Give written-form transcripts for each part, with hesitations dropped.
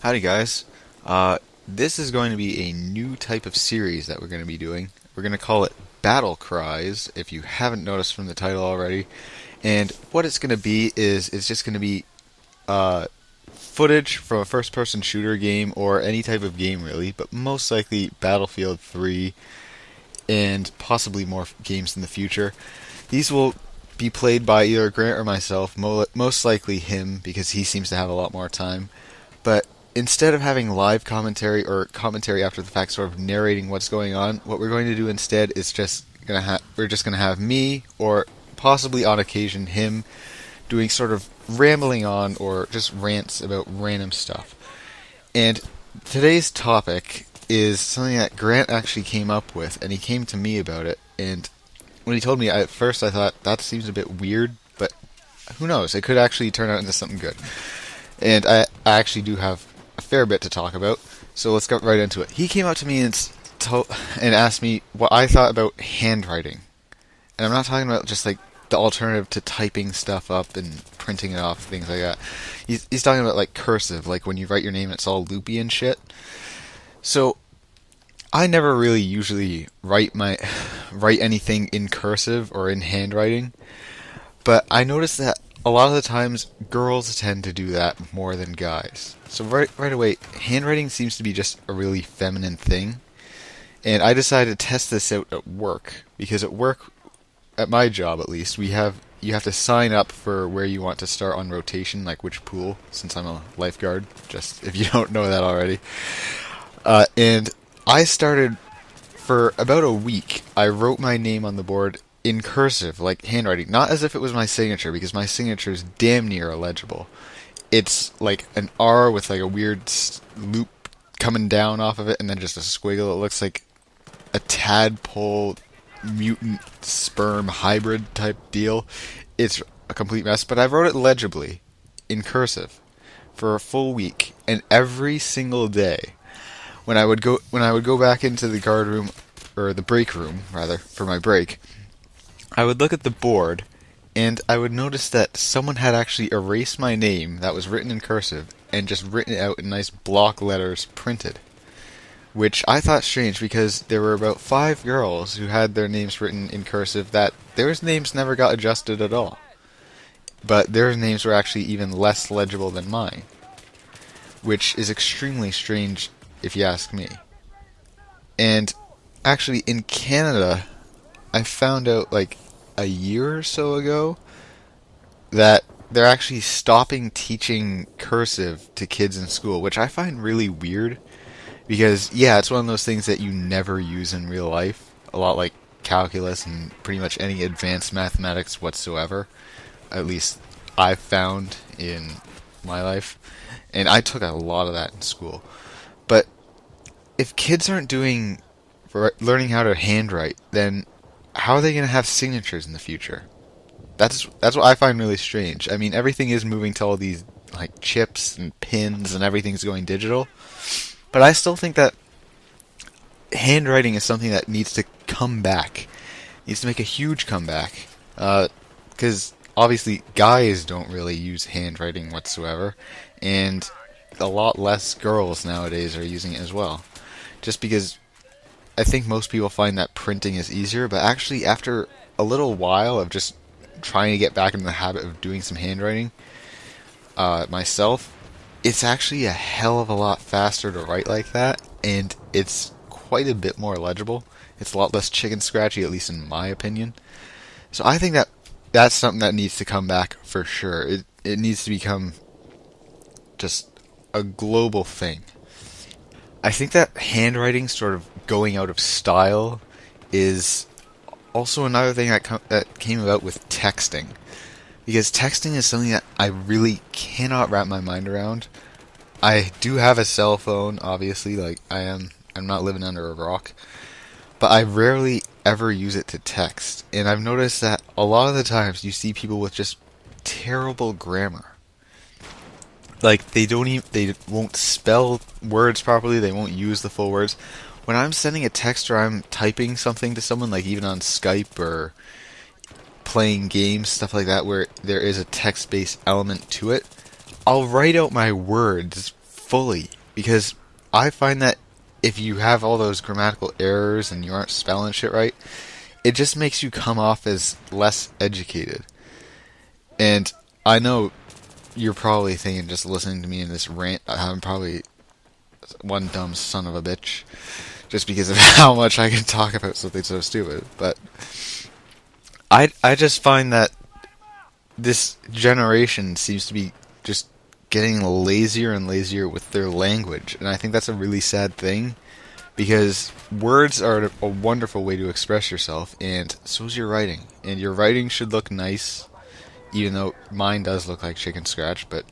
Howdy, guys. This is going to be a new type of series that we're going to be doing. We're going to call it Battle Cries, if you haven't noticed from the title already. And what it's going to be is it's just going to be uh, footage from a first-person shooter game or any type of game, really, but most likely Battlefield 3 and possibly more games in the future. These will be played by either Grant or myself, most likely him because he seems to have a lot more time. But instead of having live commentary or commentary after the fact, sort of narrating what's going on, what we're going to do instead is we're just gonna have me or possibly on occasion him doing sort of rambling on or just rants about random stuff. And today's topic is something that Grant actually came up with, and he came to me about it. And when he told me, at first I thought that seems a bit weird, but who knows? It could actually turn out into something good. And I actually do have a fair bit to talk about, so let's get right into it. He came up to me and asked me what I thought about handwriting. And I'm not talking about just like the alternative to typing stuff up and printing it off, things like that. He's talking about like cursive, like when you write your name it's all loopy and shit. So I never really usually write anything in cursive or in handwriting, but I noticed that a lot of the times girls tend to do that more than guys. So right away, handwriting seems to be just a really feminine thing. And I decided to test this out at work because at work, at my job at least, you have to sign up for where you want to start on rotation, like which pool, since I'm a lifeguard, just if you don't know that already. And I started for about a week. I wrote my name on the board in cursive, like handwriting, not as if it was my signature, because my signature is damn near illegible. It's like an R with like a weird loop coming down off of it, and then just a squiggle. It looks like a tadpole mutant sperm hybrid type deal. It's a complete mess, but I wrote it legibly in cursive for a full week, and every single day when I would go back into the guard room or the break room rather for my break, I would look at the board and I would notice that someone had actually erased my name that was written in cursive and just written it out in nice block letters printed. Which I thought strange because there were about 5 girls who had their names written in cursive that their names never got adjusted at all. But their names were actually even less legible than mine. Which is extremely strange if you ask me. And actually in Canada, I found out like a year or so ago that they're actually stopping teaching cursive to kids in school, which I find really weird because, yeah, it's one of those things that you never use in real life, a lot like calculus and pretty much any advanced mathematics whatsoever, at least I've found in my life, and I took a lot of that in school. But if kids aren't learning how to handwrite, then how are they going to have signatures in the future? That's what I find really strange. I mean, everything is moving to all these like chips and pins and everything's going digital, but I still think that handwriting is something that needs to come back. Needs to make a huge comeback. Because obviously guys don't really use handwriting whatsoever, and a lot less girls nowadays are using it as well. Just because I think most people find that printing is easier, but actually after a little while of just trying to get back into the habit of doing some handwriting myself, it's actually a hell of a lot faster to write like that, and it's quite a bit more legible. It's a lot less chicken scratchy, at least in my opinion. So I think that that's something that needs to come back for sure. It needs to become just a global thing. I think that handwriting sort of going out of style is also another thing that came about with texting. Because texting is something that I really cannot wrap my mind around. I do have a cell phone, obviously, I'm not living under a rock. But I rarely ever use it to text. And I've noticed that a lot of the times you see people with just terrible grammar. Like they won't spell words properly, they won't use the full words. When I'm sending a text or I'm typing something to someone, like even on Skype or playing games, stuff like that, where there is a text-based element to it, I'll write out my words fully, because I find that if you have all those grammatical errors and you aren't spelling shit right, it just makes you come off as less educated. And I know you're probably thinking, just listening to me in this rant, I'm probably one dumb son of a bitch, just because of how much I can talk about something so stupid. But I just find that this generation seems to be just getting lazier and lazier with their language, and I think that's a really sad thing, because words are a wonderful way to express yourself, and so is your writing. And your writing should look nice, even though mine does look like chicken scratch. But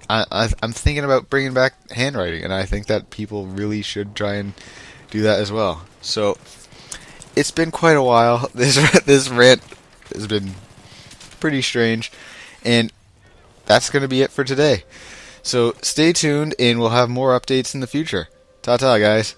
I'm thinking about bringing back handwriting, and I think that people really should try and do that as well. So it's been quite a while. This rant has been pretty strange, and that's going to be it for today. So stay tuned, and we'll have more updates in the future. Ta-ta, guys.